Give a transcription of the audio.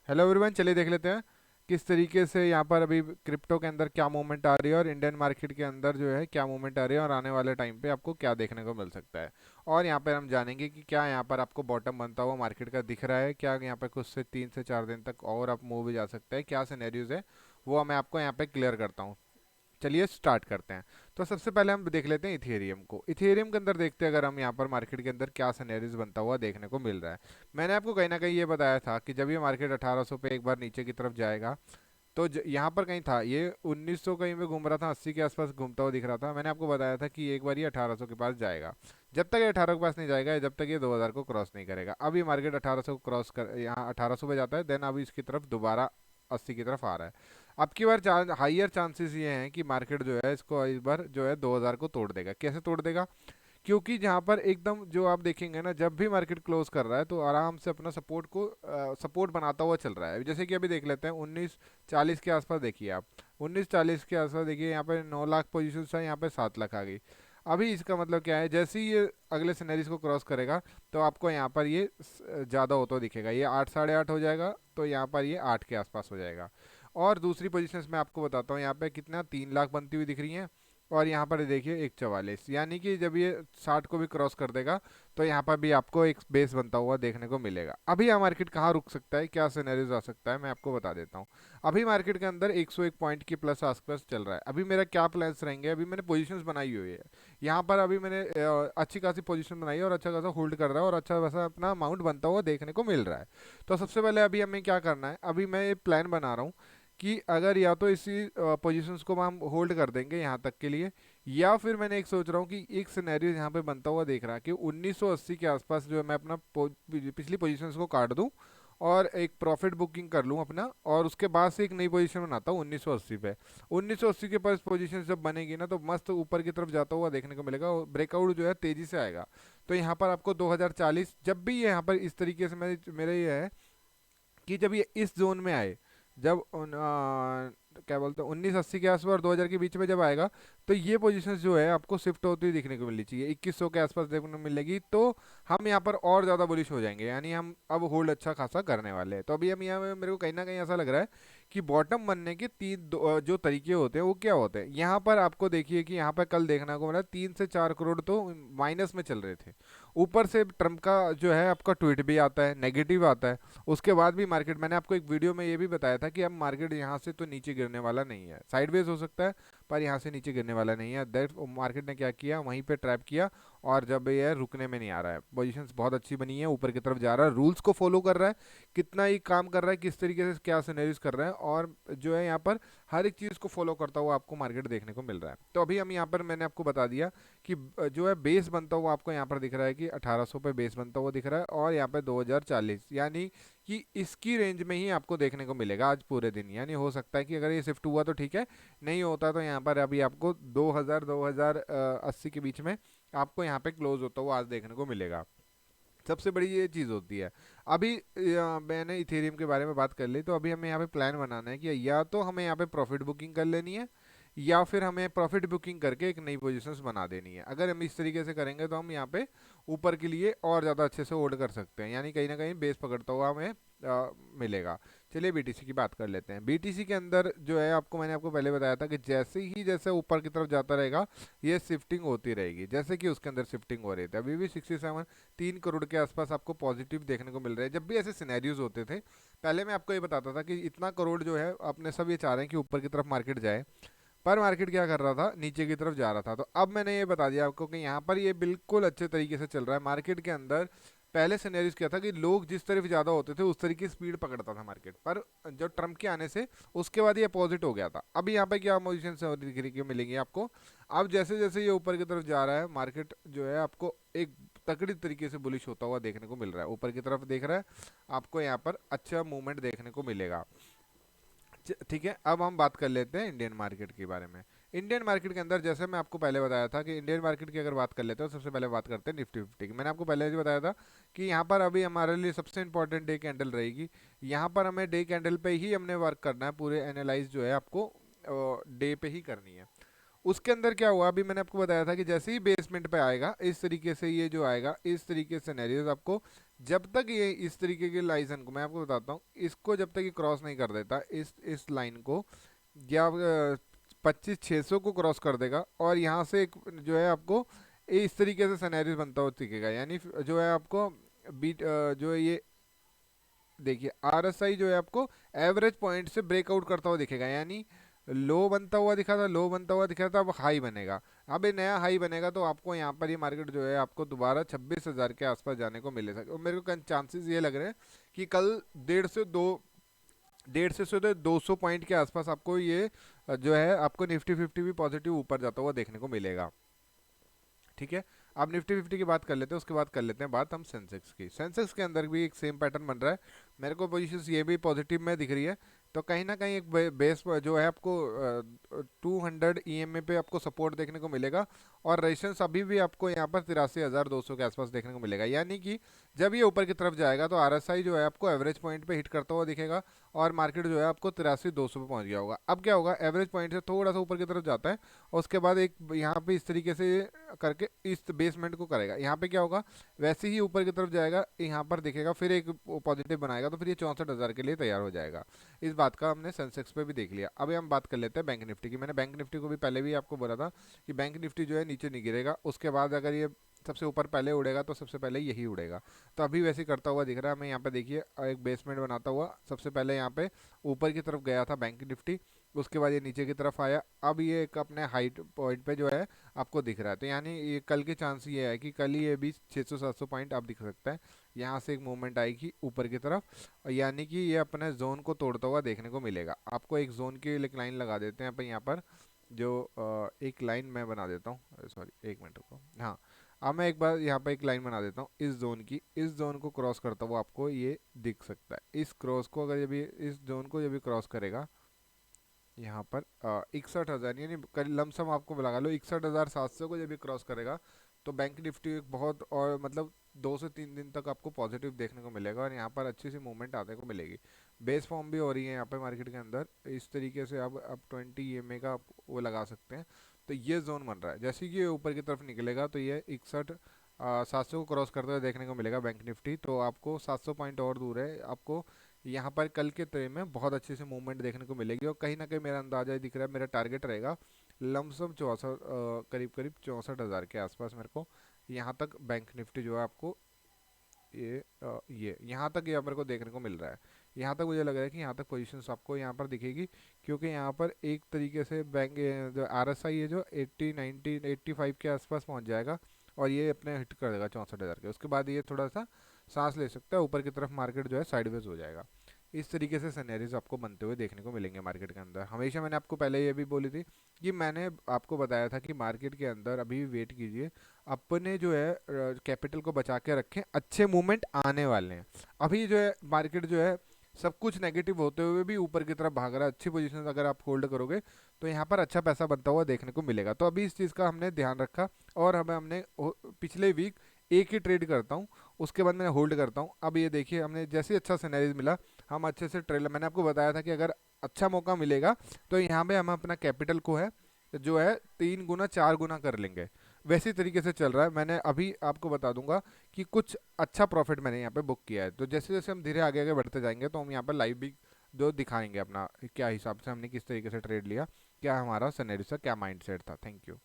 Hello everyone, चलिए देख लेते हैं किस तरीके से यहाँ पर अभी क्रिप्टो के अंदर क्या मूवमेंट आ रही है और इंडियन मार्केट के अंदर जो है क्या मूवमेंट आ रही है और आने वाले टाइम पे आपको क्या देखने को मिल सकता है। और यहाँ पर हम जानेंगे कि क्या यहाँ पर आपको बॉटम बनता हुआ मार्केट का दिख रहा है, क्या यहाँ पे कुछ से 3 से 4 दिन तक और आप मूव भी जा सकता है, क्या सिनेरियोज है वो मैं आपको यहाँ पे क्लियर करता हूँ। चलिए स्टार्ट करते हैं। तो सबसे पहले हम देख लेते हैं इथेरियम को। इथेरियम के अंदर देखते हैं अगर हम यहाँ पर मार्केट के अंदर क्या सिनेरियोज बनता हुआ देखने को मिल रहा है। मैंने आपको कहीं ना कहीं ये बताया था कि जब ये मार्केट 1800 पे एक बार नीचे की तरफ जाएगा तो यहाँ पर कहीं था ये 1900 कहीं पे घूम रहा था, 80 के आसपास घूमता हुआ दिख रहा था। मैंने आपको बताया था कि एक बार ये 1800 के पास जाएगा। जब तक ये 18 के पास नहीं जाएगा, जब तक ये 2000 को क्रॉस नहीं करेगा। अब ये मार्केट 1800 को क्रॉस कर यहाँ 1800 पे जाता है, देन अब इसकी तरफ दोबारा 80 की तरफ आ रहा है। अब की बार हाइयर चांसेस ये हैं कि मार्केट जो है इसको इस बार जो है 2000 को तोड़ देगा। कैसे तोड़ देगा? क्योंकि जहाँ पर एकदम जो आप देखेंगे ना, जब भी मार्केट क्लोज कर रहा है तो आराम से अपना सपोर्ट को सपोर्ट बनाता हुआ चल रहा है। जैसे कि अभी देख लेते हैं 1940 के आसपास, देखिए आप 1940 के आसपास देखिए, यहाँ पे 9 लाख पोजीशन था, यहाँ पे 7 लाख आ गई। अभी इसका मतलब क्या है, जैसे ही ये अगले सिनेरियोज को क्रॉस करेगा तो आपको यहाँ पर ये ज़्यादा होता हुआ दिखेगा। ये 8 साढ़े 8 हो जाएगा, तो यहाँ पर ये 8 के आसपास हो जाएगा। और दूसरी पोजीशंस मैं आपको बताता हूँ, यहाँ पे कितना 3 लाख बनती हुई दिख रही हैं। और यहाँ पर देखिए 144, यानी कि जब ये 60 को भी क्रॉस कर देगा तो यहाँ पर भी आपको एक बेस बनता हुआ देखने को मिलेगा। अभी यह मार्केट कहाँ रुक सकता है, क्या सिनेरियोज आ सकता है, मैं आपको बता देता हूँ। अभी मार्केट के अंदर 101 पॉइंट की प्लस आसपास चल रहा है। अभी मेरा क्या प्लान्स रहेंगे, अभी मैंने पोजीशंस बनाई हुई है। यहाँ पर अभी मैंने अच्छी खासी पोजीशन बनाई है और अच्छा खासा होल्ड कर रहा है और अच्छा खासा अपना अमाउंट बनता हुआ देखने को मिल रहा है। तो सबसे पहले अभी हमें क्या करना है, अभी मैं ये प्लान बना रहा हूँ कि अगर या तो इसी पोजीशंस को हम होल्ड कर देंगे यहाँ तक के लिए, या फिर मैंने एक सोच रहा हूँ कि एक सिनेरियो यहाँ पे बनता हुआ देख रहा है कि 1980 के आसपास जो है मैं अपना पिछली पोजीशंस को काट दूं और एक प्रॉफिट बुकिंग कर लूँ अपना, और उसके बाद से एक नई पोजीशन बनाता हूँ 1980 पे। 1980 के पास पोजीशन जब बनेगी ना तो मस्त ऊपर की तरफ जाता हुआ देखने को मिलेगा और ब्रेकआउट जो है तेजी से आएगा। तो यहाँ पर आपको 2040 जब भी ये यहाँ पर इस तरीके से मेरा ये है कि जब ये इस जोन में आए, जब क्या बोलते हैं 1980 के आसपास और 2000 के बीच में जब आएगा, तो ये पोजीशन जो है आपको शिफ्ट होती हुई दिखने को मिलनी चाहिए, 2100 के आसपास देखने को मिलेगी। तो हम यहाँ पर और ज़्यादा बुलिश हो जाएंगे, यानी हम अब होल्ड अच्छा खासा करने वाले हैं। तो अभी हम यहाँ मेरे को कहीं ना कहीं ऐसा लग रहा है कि बॉटम बनने के जो तरीके होते हैं वो क्या होते हैं। यहाँ पर आपको देखिए कि यहाँ पर कल देखने को मिला 3 से 4 करोड़ तो माइनस में चल रहे थे। ऊपर से ट्रम्प का जो है आपका ट्वीट भी आता है, नेगेटिव आता है। उसके बाद भी मार्केट, मैंने आपको एक वीडियो में ये भी बताया था कि अब मार्केट यहाँ से तो नीचे गिरने वाला नहीं है, साइडवेज हो सकता है पर यहाँ से नीचे गिरने वाला नहीं है। दैट मार्केट ने क्या किया, वहीं पे ट्रैप किया और जब ये रुकने में नहीं आ रहा है, पोजीशंस बहुत अच्छी बनी है, ऊपर की तरफ जा रहा है, रूल्स को फॉलो कर रहा है, कितना ही काम कर रहा है, किस तरीके से क्या सिनेरियोज कर रहा है, और जो है यहाँ पर हर एक चीज़ को फॉलो करता हुआ आपको मार्केट देखने को मिल रहा है। तो अभी हम यहाँ पर मैंने आपको बता दिया कि जो है बेस बनता हुआ आपको यहाँ पर दिख रहा है कि 1800 पे बेस बनता हुआ दिख रहा है, और यहाँ पे 2040, यानी कि इसकी रेंज में ही आपको देखने को मिलेगा आज पूरे दिन। यानी हो सकता है कि अगर ये शिफ्ट हुआ तो ठीक है, नहीं होता तो यहाँ पर अभी आपको 2000 2080 के बीच में आपको यहाँ पे क्लोज होता हुआ आज देखने को मिलेगा। सबसे बड़ी ये चीज़ होती है। अभी मैंने इथेरियम के बारे में बात कर ली, तो अभी हमें यहाँ पे प्लान बनाना है कि या तो हमें यहाँ पे प्रॉफिट बुकिंग कर लेनी है, या फिर हमें प्रॉफिट बुकिंग करके एक नई पोजीशंस बना देनी है। अगर हम इस तरीके से करेंगे तो हम यहाँ पे ऊपर के लिए और ज़्यादा अच्छे से होल्ड कर सकते हैं, यानी कहीं ना कहीं बेस पकड़ता हुआ हमें मिलेगा। चलिए बीटीसी की बात कर लेते हैं। बीटीसी के अंदर जो है आपको, मैंने आपको पहले बताया था कि जैसे ऊपर की तरफ जाता रहेगा ये शिफ्टिंग होती रहेगी, जैसे कि उसके अंदर शिफ्टिंग हो रही थी। अभी भी 67 3 करोड़ के आसपास आपको पॉजिटिव देखने को मिल रहा है। जब भी ऐसे सिनेरियोज होते थे, पहले मैं आपको ये बताता था कि इतना करोड़ जो है अपने सब ये चाह रहे हैं कि ऊपर की तरफ मार्केट जाए, पर मार्केट क्या कर रहा था, नीचे की तरफ जा रहा था। तो अब मैंने ये बता दिया आपको कि यहाँ पर ये बिल्कुल अच्छे तरीके से चल रहा है मार्केट के अंदर। पहले सिनेरियोज क्या था कि लोग जिस तरफ ज़्यादा होते थे उस तरीके की स्पीड पकड़ता था मार्केट, पर जो ट्रम्प के आने से उसके बाद ये अपोजिट हो गया था। अभी यहाँ पे क्या पोजिशन दिखने की मिलेंगी आपको, अब जैसे जैसे ये ऊपर की तरफ जा रहा है मार्केट जो है आपको एक तकड़ी तरीके से बुलिश होता हुआ देखने को मिल रहा है। ऊपर की तरफ देख रहा है, आपको यहाँ पर अच्छा मूवमेंट देखने को मिलेगा। ठीक है, अब हम बात कर लेते हैं इंडियन मार्केट के बारे में। इंडियन मार्केट के अंदर जैसे मैं आपको पहले बताया था कि इंडियन मार्केट की अगर बात कर लेते हैं तो सबसे पहले बात करते हैं निफ्टी फिफ्टी की। मैंने आपको पहले ही बताया था कि यहाँ पर अभी हमारे लिए सबसे इंपॉर्टेंट डे कैंडल रहेगी। यहाँ पर हमें डे कैंडल पे ही हमने वर्क करना है, पूरे एनालाइज जो है आपको डे पे ही करनी है। उसके अंदर क्या हुआ, अभी मैंने आपको बताया था कि जैसे ही बेसमेंट पे आएगा इस तरीके से, ये जो आएगा इस तरीके से सिनेरियोज आपको जब तक ये इस तरीके के लाइन को, मैं आपको बताता हूँ, इसको जब तक ये क्रॉस नहीं कर देता, इस लाइन को, या 25,600 को क्रॉस कर देगा, और यहाँ से एक जो है आपको इस तरीके से सिनेरियो बनता हुआ दिखेगा, यानी जो है आपको बीट जो है ये देखिए आरएसआई जो है आपको एवरेज पॉइंट से ब्रेकआउट करता हुआ दिखेगा, यानी लो बनता हुआ दिखा था, लो बनता हुआ दिखा था, अब हाई बनेगा। अब ये नया हाई बनेगा तो आपको यहाँ पर ये मार्केट जो है आपको दोबारा 26,000 के आसपास जाने को मिले सके, और मेरे को चांसेस ये लग रहे हैं कि कल 150 से 200 पॉइंट के आसपास आपको ये जो है आपको निफ्टी 50 भी पॉजिटिव ऊपर जाता हुआ देखने को मिलेगा। ठीक है, अब निफ्टी 50 की बात कर लेते हैं, उसके बाद कर लेते हैं बात हम सेंसेक्स की। सेंसेक्स के अंदर भी एक सेम पैटर्न बन रहा है, मेरे को पोजीशंस ये भी पॉजिटिव में दिख रही है। तो कहीं ना कहीं एक बेस जो है आपको 200 ईएमए पे आपको सपोर्ट देखने को मिलेगा, और रेजिस्टेंस अभी भी आपको यहाँ पर 83,200 के आसपास देखने को मिलेगा, यानी कि जब ये ऊपर की तरफ जाएगा तो आरएसआई जो है आपको एवरेज पॉइंट पे हिट करता हुआ दिखेगा, और मार्केट जो है आपको 83,200 पे पहुंच गया होगा। अब क्या होगा, एवरेज पॉइंट से थोड़ा सा ऊपर की तरफ जाता है, और उसके बाद एक यहाँ पे इस तरीके से करके इस बेसमेंट को करेगा, यहाँ पे क्या होगा, वैसे ही ऊपर की तरफ जाएगा, यहाँ पर दिखेगा, फिर एक पॉजिटिव बनाएगा, तो फिर ये 64,000 के लिए तैयार हो जाएगा। इस बात का हमने सेंसेक्स पे भी देख लिया। अभी हम बात कर लेते हैं बैंक निफ्टी की। मैंने बैंक निफ्टी को भी पहले भी आपको बोला था कि बैंक निफ्टी जो है नीचे नहीं गिरेगा, उसके बाद अगर ये सबसे ऊपर पहले उड़ेगा तो सबसे पहले यही उड़ेगा। तो अभी वैसे ही करता हुआ दिख रहा है हमें, यहाँ पे देखिए एक बेसमेंट बनाता हुआ सबसे पहले यहाँ पे ऊपर की तरफ गया था बैंक निफ्टी, उसके बाद ये नीचे की तरफ आया, अब ये एक अपने हाइट पॉइंट पे जो है आपको दिख रहा है। तो यानी ये कल के चांस ये है कि कल ही ये भी 600-700 पॉइंट आप दिख सकता है, यहाँ से एक मूवमेंट आएगी ऊपर की तरफ, और यानी कि ये अपने जोन को तोड़ता हुआ देखने को मिलेगा। आपको एक जोन की एक लाइन लगा देते हैं अपन यहाँ पर, जो एक लाइन मैं बना देता हूँ, सॉरी एक मिनट रुको, हाँ अब मैं एक बार यहाँ पर एक लाइन बना देता हूँ इस जोन की, इस जोन को क्रॉस करता हुआ आपको ये दिख सकता है। इस क्रॉस को अगर ये भी, इस जोन को ये भी क्रॉस करेगा यहाँ पर 61,000, यानी लमसम आपको लगा लो 61,700 को जब भी क्रॉस करेगा तो बैंक निफ्टी एक बहुत, और मतलब 2 से 3 दिन तक आपको पॉजिटिव देखने को मिलेगा, और यहाँ पर अच्छी सी मूवमेंट आने को मिलेगी। बेस फॉर्म भी हो रही है यहाँ पे मार्केट के अंदर, इस तरीके से अब 20 EMA का आप वो लगा सकते हैं। तो ये जोन बन रहा है, जैसे कि ये ऊपर की तरफ निकलेगा तो ये 61,700 को क्रॉस करते हुए देखने को मिलेगा बैंक निफ्टी। तो आपको 700 पॉइंट और दूर है, आपको यहाँ पर कल के ट्रे में बहुत अच्छे से मूवमेंट देखने को मिलेगी, और कहीं ना कहीं मेरा अंदाजा ही दिख रहा है, मेरा टारगेट रहेगा लमसम 64, करीब करीब 64,000 के आसपास मेरे को यहाँ तक बैंक निफ्टी जो है आपको ये यहाँ तक ये मेरे को देखने को मिल रहा है। यहाँ तक मुझे लग रहा है कि यहाँ तक पोजीशंस आपको यहाँ पर दिखेगी, क्योंकि यहाँ पर एक तरीके से बैंक जो आरएसआई है जो 80, 90, 85 के आसपास पहुँच जाएगा, और ये अपने हिट कर देगा 64,000 के, उसके बाद ये थोड़ा सा सांस ले सकता है, ऊपर की तरफ मार्केट जो है साइडवेज हो जाएगा। इस तरीके से सिनेरियोज आपको बनते हुए देखने को मिलेंगे मार्केट के अंदर। हमेशा मैंने आपको पहले ये भी बोली थी कि मैंने आपको बताया था कि मार्केट के अंदर अभी वेट कीजिए, अपने जो है कैपिटल को बचा के रखें, अच्छे मूवमेंट आने वाले हैं। अभी जो है मार्केट जो है सब कुछ नेगेटिव होते हुए भी ऊपर की तरफ भाग रहा है, अच्छी पोजीशन अगर आप होल्ड करोगे तो यहाँ पर अच्छा पैसा बनता हुआ देखने को मिलेगा। तो अभी इस चीज़ का हमने ध्यान रखा, और हमने पिछले वीक एक ही ट्रेड करता हूँ, उसके बाद मैंने होल्ड करता हूँ। अब ये देखिए हमने जैसे ही अच्छा सिनेरियो मिला, हम अच्छे से ट्रेलर, मैंने आपको बताया था कि अगर अच्छा मौका मिलेगा तो यहाँ पे हम अपना कैपिटल को है जो है 3 गुना 4 गुना कर लेंगे, वैसी तरीके से चल रहा है। मैंने अभी आपको बता दूंगा कि कुछ अच्छा प्रॉफिट मैंने यहाँ पे बुक किया है, तो जैसे जैसे हम धीरे आगे आगे बढ़ते जाएंगे तो हम यहाँ पर लाइव भी जो दिखाएंगे अपना क्या हिसाब से हमने किस तरीके से ट्रेड लिया, क्या हमारा सिनेरियो था, क्या माइंड सेट था। Thank you.